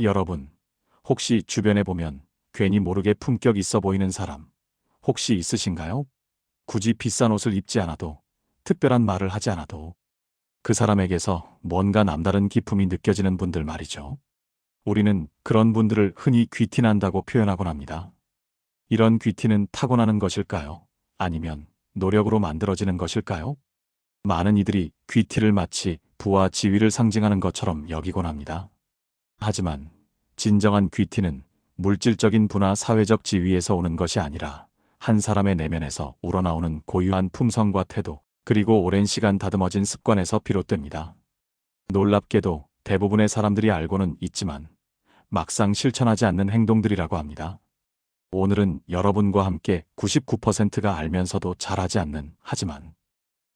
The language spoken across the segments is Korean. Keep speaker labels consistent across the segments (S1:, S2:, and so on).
S1: 여러분, 혹시 주변에 보면 괜히 모르게 품격 있어 보이는 사람 혹시 있으신가요? 굳이 비싼 옷을 입지 않아도, 특별한 말을 하지 않아도 그 사람에게서 뭔가 남다른 기품이 느껴지는 분들 말이죠. 우리는 그런 분들을 흔히 귀티난다고 표현하곤 합니다. 이런 귀티는 타고나는 것일까요? 아니면 노력으로 만들어지는 것일까요? 많은 이들이 귀티를 마치 부와 지위를 상징하는 것처럼 여기곤 합니다. 하지만 진정한 귀티는 물질적인 부나 사회적 지위에서 오는 것이 아니라 한 사람의 내면에서 우러나오는 고유한 품성과 태도, 그리고 오랜 시간 다듬어진 습관에서 비롯됩니다. 놀랍게도 대부분의 사람들이 알고는 있지만 막상 실천하지 않는 행동들이라고 합니다. 오늘은 여러분과 함께 99%가 알면서도 잘하지 않는, 하지만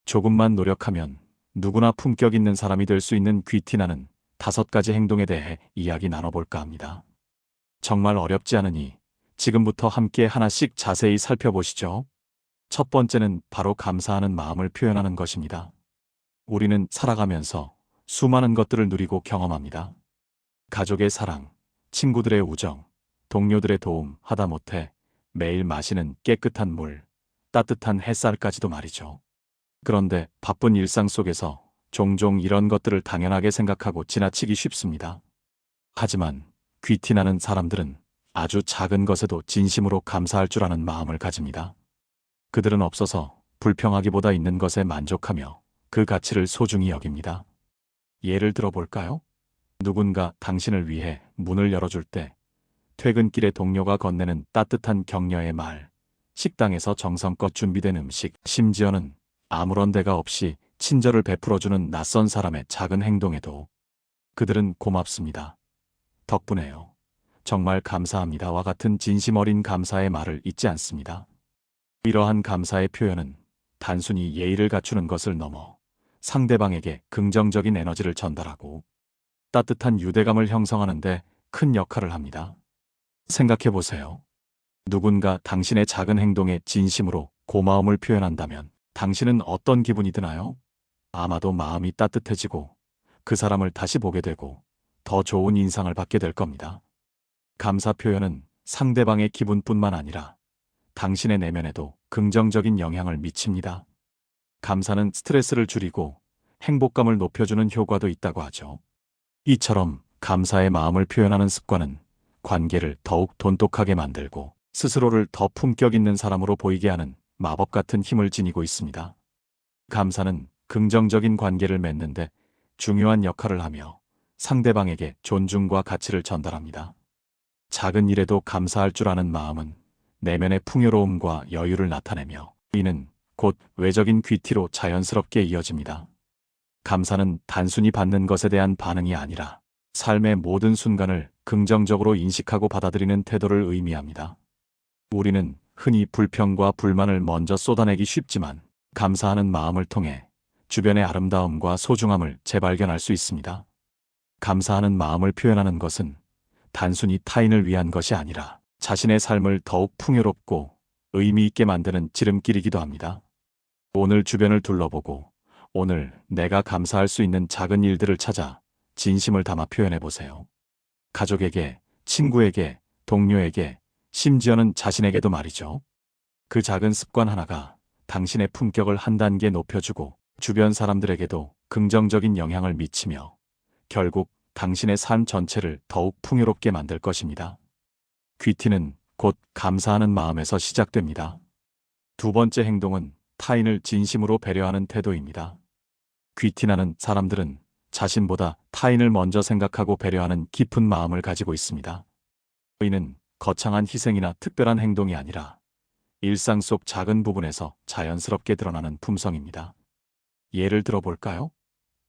S1: 조금만 노력하면 누구나 품격 있는 사람이 될 수 있는 귀티나는 5가지 행동에 대해 이야기 나눠볼까 합니다. 정말 어렵지 않으니 지금부터 함께 하나씩 자세히 살펴보시죠. 첫 번째는 바로 감사하는 마음을 표현하는 것입니다. 우리는 살아가면서 수많은 것들을 누리고 경험합니다. 가족의 사랑, 친구들의 우정, 동료들의 도움, 하다못해 매일 마시는 깨끗한 물, 따뜻한 햇살까지도 말이죠. 그런데 바쁜 일상 속에서 종종 이런 것들을 당연하게 생각하고 지나치기 쉽습니다. 하지만 귀티나는 사람들은 아주 작은 것에도 진심으로 감사할 줄 아는 마음을 가집니다. 그들은 없어서 불평하기보다 있는 것에 만족하며 그 가치를 소중히 여깁니다. 예를 들어 볼까요? 누군가 당신을 위해 문을 열어줄 때, 퇴근길에 동료가 건네는 따뜻한 격려의 말, 식당에서 정성껏 준비된 음식, 심지어는 아무런 대가 없이 친절을 베풀어주는 낯선 사람의 작은 행동에도 그들은 고맙습니다. 덕분에요. 정말 감사합니다와 같은 진심 어린 감사의 말을 잊지 않습니다. 이러한 감사의 표현은 단순히 예의를 갖추는 것을 넘어 상대방에게 긍정적인 에너지를 전달하고 따뜻한 유대감을 형성하는 데 큰 역할을 합니다. 생각해 보세요. 누군가 당신의 작은 행동에 진심으로 고마움을 표현한다면 당신은 어떤 기분이 드나요? 아마도 마음이 따뜻해지고 그 사람을 다시 보게 되고 더 좋은 인상을 받게 될 겁니다. 감사 표현은 상대방의 기분뿐만 아니라 당신의 내면에도 긍정적인 영향을 미칩니다. 감사는 스트레스를 줄이고 행복감을 높여주는 효과도 있다고 하죠. 이처럼 감사의 마음을 표현하는 습관은 관계를 더욱 돈독하게 만들고 스스로를 더 품격 있는 사람으로 보이게 하는 마법 같은 힘을 지니고 있습니다. 감사는 긍정적인 관계를 맺는데 중요한 역할을 하며 상대방에게 존중과 가치를 전달합니다. 작은 일에도 감사할 줄 아는 마음은 내면의 풍요로움과 여유를 나타내며 이는 곧 외적인 귀티로 자연스럽게 이어집니다. 감사는 단순히 받는 것에 대한 반응이 아니라 삶의 모든 순간을 긍정적으로 인식하고 받아들이는 태도를 의미합니다. 우리는 흔히 불평과 불만을 먼저 쏟아내기 쉽지만 감사하는 마음을 통해 주변의 아름다움과 소중함을 재발견할 수 있습니다. 감사하는 마음을 표현하는 것은 단순히 타인을 위한 것이 아니라 자신의 삶을 더욱 풍요롭고 의미 있게 만드는 지름길이기도 합니다. 오늘 주변을 둘러보고 오늘 내가 감사할 수 있는 작은 일들을 찾아 진심을 담아 표현해 보세요. 가족에게, 친구에게, 동료에게, 심지어는 자신에게도 말이죠. 그 작은 습관 하나가 당신의 품격을 한 단계 높여주고 주변 사람들에게도 긍정적인 영향을 미치며 결국 당신의 삶 전체를 더욱 풍요롭게 만들 것입니다. 귀티는 곧 감사하는 마음에서 시작됩니다. 두 번째 행동은 타인을 진심으로 배려하는 태도입니다. 귀티나는 사람들은 자신보다 타인을 먼저 생각하고 배려하는 깊은 마음을 가지고 있습니다. 이는 거창한 희생이나 특별한 행동이 아니라 일상 속 작은 부분에서 자연스럽게 드러나는 품성입니다. 예를 들어 볼까요?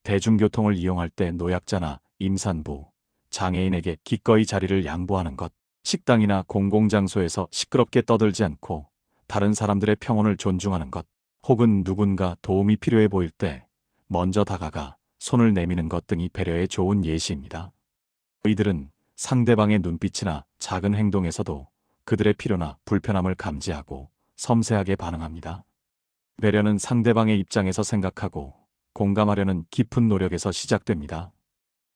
S1: 대중교통을 이용할 때 노약자나 임산부, 장애인에게 기꺼이 자리를 양보하는 것, 식당이나 공공장소에서 시끄럽게 떠들지 않고 다른 사람들의 평온을 존중하는 것, 혹은 누군가 도움이 필요해 보일 때 먼저 다가가 손을 내미는 것 등이 배려의 좋은 예시입니다. 이들은 상대방의 눈빛이나 작은 행동에서도 그들의 필요나 불편함을 감지하고 섬세하게 반응합니다. 배려는 상대방의 입장에서 생각하고 공감하려는 깊은 노력에서 시작됩니다.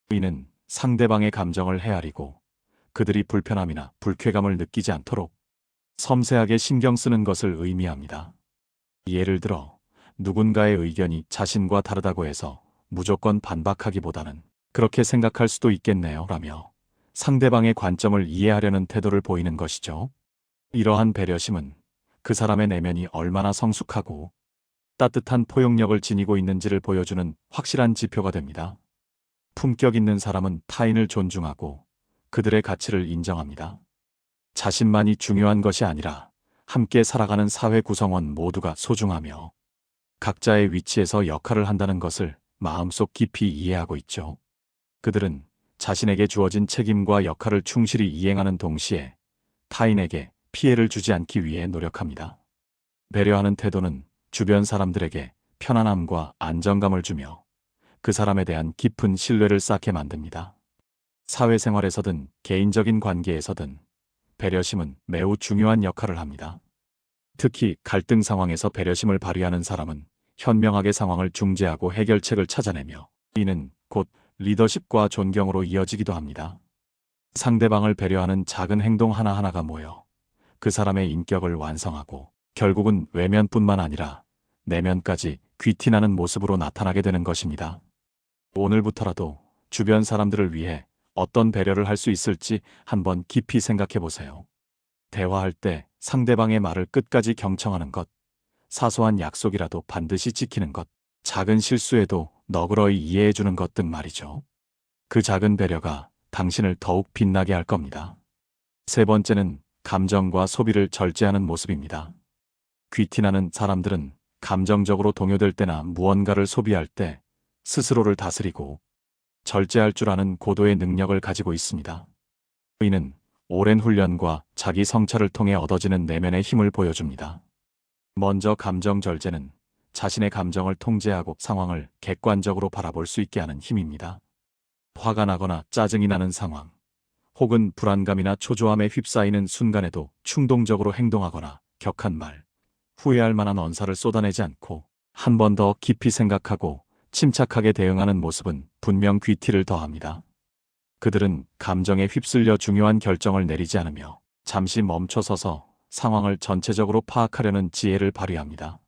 S1: 이는 상대방의 감정을 헤아리고 그들이 불편함이나 불쾌감을 느끼지 않도록 섬세하게 신경 쓰는 것을 의미합니다. 예를 들어 누군가의 의견이 자신과 다르다고 해서 무조건 반박하기보다는 그렇게 생각할 수도 있겠네요 라며 상대방의 관점을 이해하려는 태도를 보이는 것이죠. 이러한 배려심은 그 사람의 내면이 얼마나 성숙하고 따뜻한 포용력을 지니고 있는지를 보여주는 확실한 지표가 됩니다. 품격 있는 사람은 타인을 존중하고 그들의 가치를 인정합니다. 자신만이 중요한 것이 아니라 함께 살아가는 사회 구성원 모두가 소중하며 각자의 위치에서 역할을 한다는 것을 마음속 깊이 이해하고 있죠. 그들은 자신에게 주어진 책임과 역할을 충실히 이행하는 동시에 타인에게 피해를 주지 않기 위해 노력합니다. 배려하는 태도는 주변 사람들에게 편안함과 안정감을 주며 그 사람에 대한 깊은 신뢰를 쌓게 만듭니다. 사회생활에서든 개인적인 관계에서든 배려심은 매우 중요한 역할을 합니다. 특히 갈등 상황에서 배려심을 발휘하는 사람은 현명하게 상황을 중재하고 해결책을 찾아내며 이는 곧 리더십과 존경으로 이어지기도 합니다. 상대방을 배려하는 작은 행동 하나하나가 모여 그 사람의 인격을 완성하고 결국은 외면뿐만 아니라 내면까지 귀티나는 모습으로 나타나게 되는 것입니다. 오늘부터라도 주변 사람들을 위해 어떤 배려를 할 수 있을지 한번 깊이 생각해 보세요. 대화할 때 상대방의 말을 끝까지 경청하는 것, 사소한 약속이라도 반드시 지키는 것, 작은 실수에도 너그러이 이해해 주는 것 등 말이죠. 그 작은 배려가 당신을 더욱 빛나게 할 겁니다. 세 번째는 감정과 소비를 절제하는 모습입니다. 귀티나는 사람들은 감정적으로 동요될 때나 무언가를 소비할 때 스스로를 다스리고 절제할 줄 아는 고도의 능력을 가지고 있습니다. 이는 오랜 훈련과 자기 성찰을 통해 얻어지는 내면의 힘을 보여줍니다. 먼저 감정 절제는 자신의 감정을 통제하고 상황을 객관적으로 바라볼 수 있게 하는 힘입니다. 화가 나거나 짜증이 나는 상황, 혹은 불안감이나 초조함에 휩싸이는 순간에도 충동적으로 행동하거나 격한 말, 후회할 만한 언사를 쏟아내지 않고 한 번 더 깊이 생각하고 침착하게 대응하는 모습은 분명 귀티를 더합니다. 그들은 감정에 휩쓸려 중요한 결정을 내리지 않으며 잠시 멈춰서서 상황을 전체적으로 파악하려는 지혜를 발휘합니다.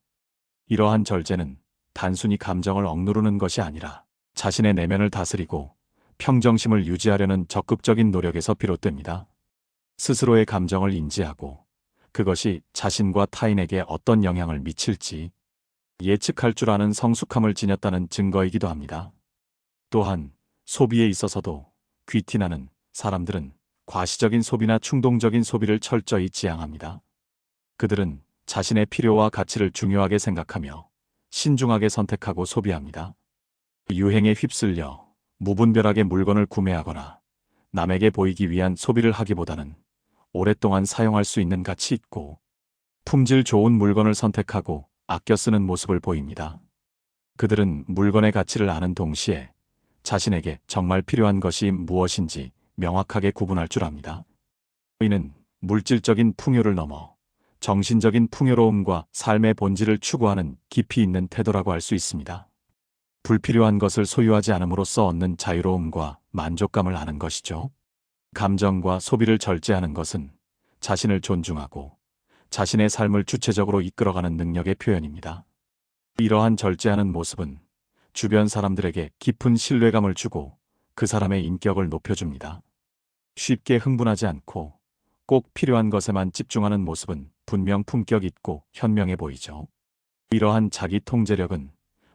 S1: 이러한 절제는 단순히 감정을 억누르는 것이 아니라 자신의 내면을 다스리고 평정심을 유지하려는 적극적인 노력에서 비롯됩니다. 스스로의 감정을 인지하고 그것이 자신과 타인에게 어떤 영향을 미칠지 예측할 줄 아는 성숙함을 지녔다는 증거이기도 합니다. 또한 소비에 있어서도 귀티나는 사람들은 과시적인 소비나 충동적인 소비를 철저히 지향합니다. 그들은 자신의 필요와 가치를 중요하게 생각하며 신중하게 선택하고 소비합니다. 유행에 휩쓸려 무분별하게 물건을 구매하거나 남에게 보이기 위한 소비를 하기보다는 오랫동안 사용할 수 있는 가치 있고 품질 좋은 물건을 선택하고 아껴 쓰는 모습을 보입니다. 그들은 물건의 가치를 아는 동시에 자신에게 정말 필요한 것이 무엇인지 명확하게 구분할 줄 압니다. 이는 물질적인 풍요를 넘어 정신적인 풍요로움과 삶의 본질을 추구하는 깊이 있는 태도라고 할 수 있습니다. 불필요한 것을 소유하지 않음으로써 얻는 자유로움과 만족감을 아는 것이죠. 감정과 소비를 절제하는 것은 자신을 존중하고 자신의 삶을 주체적으로 이끌어가는 능력의 표현입니다. 이러한 절제하는 모습은 주변 사람들에게 깊은 신뢰감을 주고 그 사람의 인격을 높여줍니다. 쉽게 흥분하지 않고 꼭 필요한 것에만 집중하는 모습은 분명 품격 있고 현명해 보이죠. 이러한 자기 통제력은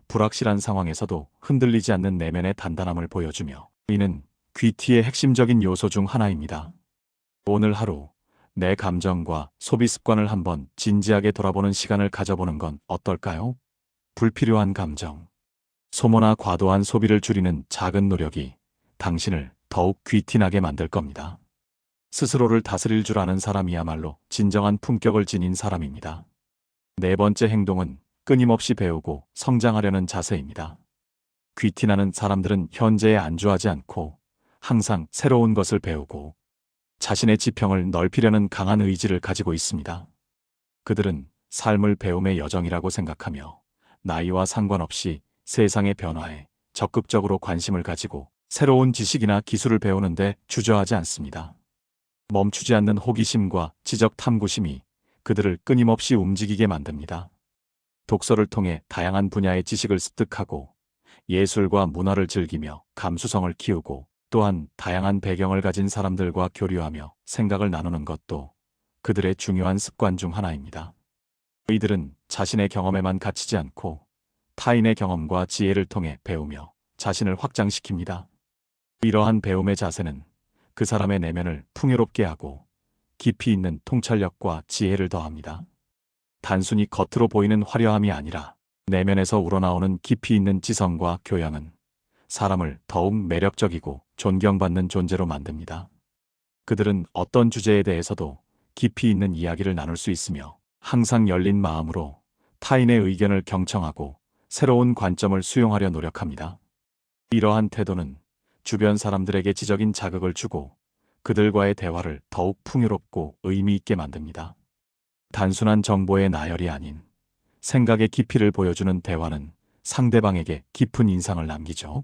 S1: 불확실한 상황에서도 흔들리지 않는 내면의 단단함을 보여주며 이는 귀티의 핵심적인 요소 중 하나입니다. 오늘 하루 내 감정과 소비 습관을 한번 진지하게 돌아보는 시간을 가져보는 건 어떨까요? 불필요한 감정, 소모나 과도한 소비를 줄이는 작은 노력이 당신을 더욱 귀티나게 만들 겁니다. 스스로를 다스릴 줄 아는 사람이야말로 진정한 품격을 지닌 사람입니다. 네 번째 행동은 끊임없이 배우고 성장하려는 자세입니다. 귀티나는 사람들은 현재에 안주하지 않고 항상 새로운 것을 배우고 자신의 지평을 넓히려는 강한 의지를 가지고 있습니다. 그들은 삶을 배움의 여정이라고 생각하며 나이와 상관없이 세상의 변화에 적극적으로 관심을 가지고 새로운 지식이나 기술을 배우는데 주저하지 않습니다. 멈추지 않는 호기심과 지적 탐구심이 그들을 끊임없이 움직이게 만듭니다. 독서를 통해 다양한 분야의 지식을 습득하고 예술과 문화를 즐기며 감수성을 키우고 또한 다양한 배경을 가진 사람들과 교류하며 생각을 나누는 것도 그들의 중요한 습관 중 하나입니다. 이들은 자신의 경험에만 갇히지 않고 타인의 경험과 지혜를 통해 배우며 자신을 확장시킵니다. 이러한 배움의 자세는 그 사람의 내면을 풍요롭게 하고 깊이 있는 통찰력과 지혜를 더합니다. 단순히 겉으로 보이는 화려함이 아니라 내면에서 우러나오는 깊이 있는 지성과 교양은 사람을 더욱 매력적이고 존경받는 존재로 만듭니다. 그들은 어떤 주제에 대해서도 깊이 있는 이야기를 나눌 수 있으며 항상 열린 마음으로 타인의 의견을 경청하고 새로운 관점을 수용하려 노력합니다. 이러한 태도는 주변 사람들에게 지적인 자극을 주고 그들과의 대화를 더욱 풍요롭고 의미 있게 만듭니다. 단순한 정보의 나열이 아닌 생각의 깊이를 보여주는 대화는 상대방에게 깊은 인상을 남기죠.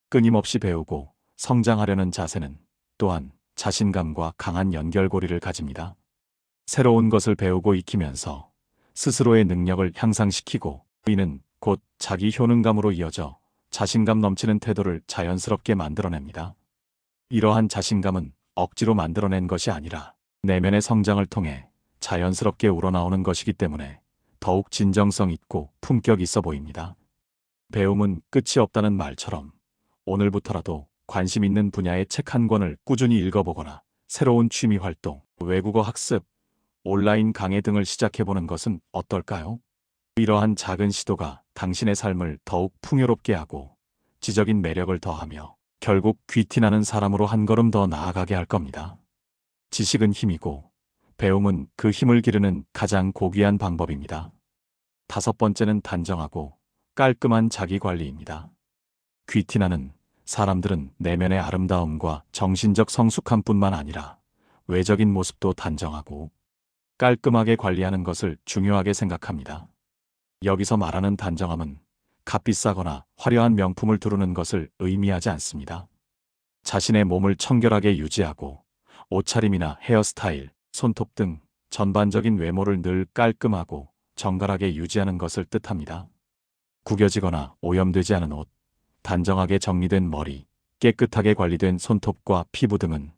S1: 끊임없이 배우고 성장하려는 자세는 또한 자신감과 강한 연결고리를 가집니다. 새로운 것을 배우고 익히면서 스스로의 능력을 향상시키고 이는 곧 자기 효능감으로 이어져 자신감 넘치는 태도를 자연스럽게 만들어냅니다. 이러한 자신감은 억지로 만들어낸 것이 아니라 내면의 성장을 통해 자연스럽게 우러나오는 것이기 때문에 더욱 진정성 있고 품격 있어 보입니다. 배움은 끝이 없다는 말처럼 오늘부터라도 관심 있는 분야의 책 한 권을 꾸준히 읽어보거나 새로운 취미 활동, 외국어 학습, 온라인 강의 등을 시작해보는 것은 어떨까요? 이러한 작은 시도가 당신의 삶을 더욱 풍요롭게 하고 지적인 매력을 더하며 결국 귀티나는 사람으로 한 걸음 더 나아가게 할 겁니다. 지식은 힘이고 배움은 그 힘을 기르는 가장 고귀한 방법입니다. 5번째는 단정하고 깔끔한 자기관리입니다. 귀티나는 사람들은 내면의 아름다움과 정신적 성숙함뿐만 아니라 외적인 모습도 단정하고 깔끔하게 관리하는 것을 중요하게 생각합니다. 여기서 말하는 단정함은 값비싸거나 화려한 명품을 두르는 것을 의미하지 않습니다. 자신의 몸을 청결하게 유지하고 옷차림이나 헤어스타일, 손톱 등 전반적인 외모를 늘 깔끔하고 정갈하게 유지하는 것을 뜻합니다. 구겨지거나 오염되지 않은 옷, 단정하게 정리된 머리, 깨끗하게 관리된 손톱과 피부 등은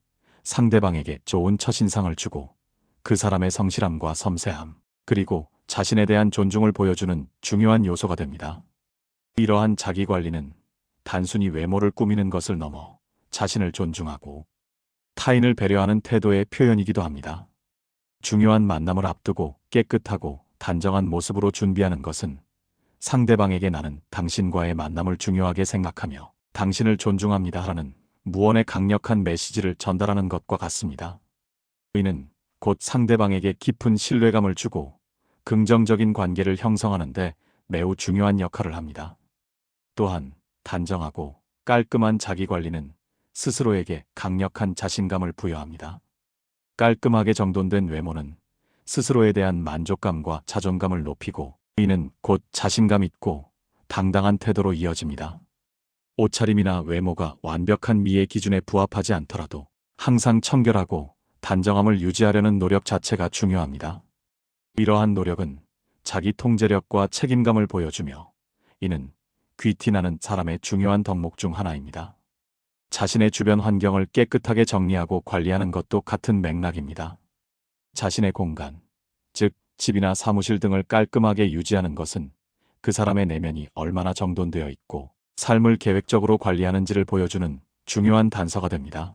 S1: 상대방에게 좋은 첫인상을 주고 그 사람의 성실함과 섬세함, 그리고 자신에 대한 존중을 보여주는 중요한 요소가 됩니다. 이러한 자기관리는 단순히 외모를 꾸미는 것을 넘어 자신을 존중하고 타인을 배려하는 태도의 표현이기도 합니다. 중요한 만남을 앞두고 깨끗하고 단정한 모습으로 준비하는 것은 상대방에게 나는 당신과의 만남을 중요하게 생각하며 당신을 존중합니다라는 무언의 강력한 메시지를 전달하는 것과 같습니다. 이는 곧 상대방에게 깊은 신뢰감을 주고 긍정적인 관계를 형성하는 데 매우 중요한 역할을 합니다. 또한 단정하고 깔끔한 자기관리는 스스로에게 강력한 자신감을 부여합니다. 깔끔하게 정돈된 외모는 스스로에 대한 만족감과 자존감을 높이고 이는 곧 자신감 있고 당당한 태도로 이어집니다. 옷차림이나 외모가 완벽한 미의 기준에 부합하지 않더라도 항상 청결하고 단정함을 유지하려는 노력 자체가 중요합니다. 이러한 노력은 자기 통제력과 책임감을 보여주며 이는 귀티나는 사람의 중요한 덕목 중 하나입니다. 자신의 주변 환경을 깨끗하게 정리하고 관리하는 것도 같은 맥락입니다. 자신의 공간, 즉 집이나 사무실 등을 깔끔하게 유지하는 것은 그 사람의 내면이 얼마나 정돈되어 있고 삶을 계획적으로 관리하는지를 보여주는 중요한 단서가 됩니다.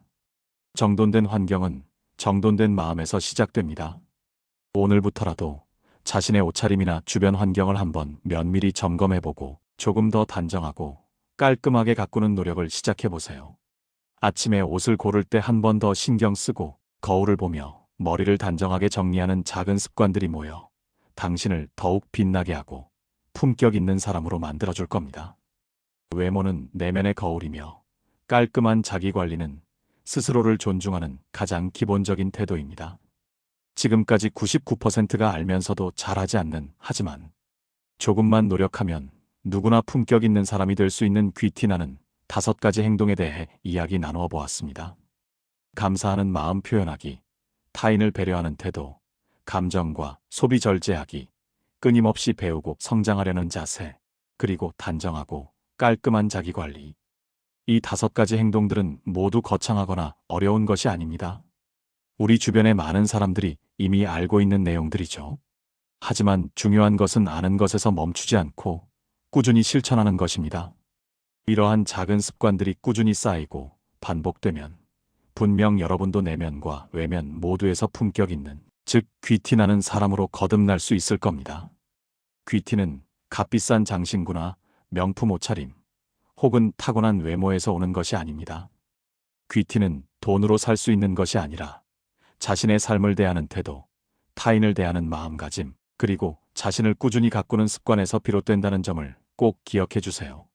S1: 정돈된 환경은 정돈된 마음에서 시작됩니다. 오늘부터라도 자신의 옷차림이나 주변 환경을 한번 면밀히 점검해보고 조금 더 단정하고 깔끔하게 가꾸는 노력을 시작해보세요. 아침에 옷을 고를 때 한 번 더 신경 쓰고 거울을 보며 머리를 단정하게 정리하는 작은 습관들이 모여 당신을 더욱 빛나게 하고 품격 있는 사람으로 만들어줄 겁니다. 외모는 내면의 거울이며 깔끔한 자기관리는 스스로를 존중하는 가장 기본적인 태도입니다. 지금까지 99%가 알면서도 잘하지 않는, 하지만 조금만 노력하면 누구나 품격 있는 사람이 될 수 있는 귀티나는 5가지 행동에 대해 이야기 나누어 보았습니다. 감사하는 마음 표현하기, 타인을 배려하는 태도, 감정과 소비 절제하기, 끊임없이 배우고 성장하려는 자세, 그리고 단정하고 깔끔한 자기관리. 이 5가지 행동들은 모두 거창하거나 어려운 것이 아닙니다. 우리 주변의 많은 사람들이 이미 알고 있는 내용들이죠. 하지만 중요한 것은 아는 것에서 멈추지 않고 꾸준히 실천하는 것입니다. 이러한 작은 습관들이 꾸준히 쌓이고 반복되면 분명 여러분도 내면과 외면 모두에서 품격 있는, 즉 귀티나는 사람으로 거듭날 수 있을 겁니다. 귀티는 값비싼 장신구나 명품 옷차림, 혹은 타고난 외모에서 오는 것이 아닙니다. 귀티는 돈으로 살 수 있는 것이 아니라 자신의 삶을 대하는 태도, 타인을 대하는 마음가짐, 그리고 자신을 꾸준히 가꾸는 습관에서 비롯된다는 점을 꼭 기억해 주세요.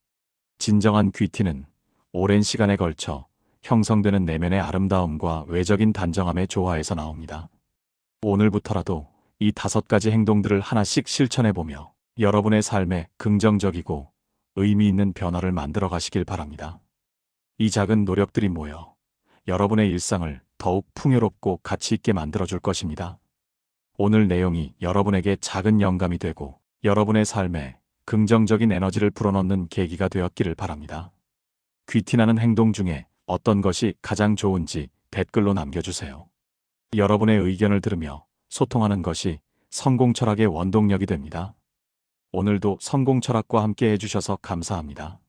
S1: 진정한 귀티는 오랜 시간에 걸쳐 형성되는 내면의 아름다움과 외적인 단정함의 조화에서 나옵니다. 오늘부터라도 이 5가지 행동들을 하나씩 실천해보며 여러분의 삶에 긍정적이고 의미 있는 변화를 만들어 가시길 바랍니다. 이 작은 노력들이 모여 여러분의 일상을 더욱 풍요롭고 가치 있게 만들어줄 것입니다. 오늘 내용이 여러분에게 작은 영감이 되고 여러분의 삶에 긍정적인 에너지를 불어넣는 계기가 되었기를 바랍니다. 귀티나는 행동 중에 어떤 것이 가장 좋은지 댓글로 남겨주세요. 여러분의 의견을 들으며 소통하는 것이 성공 철학의 원동력이 됩니다. 오늘도 성공 철학과 함께 해주셔서 감사합니다.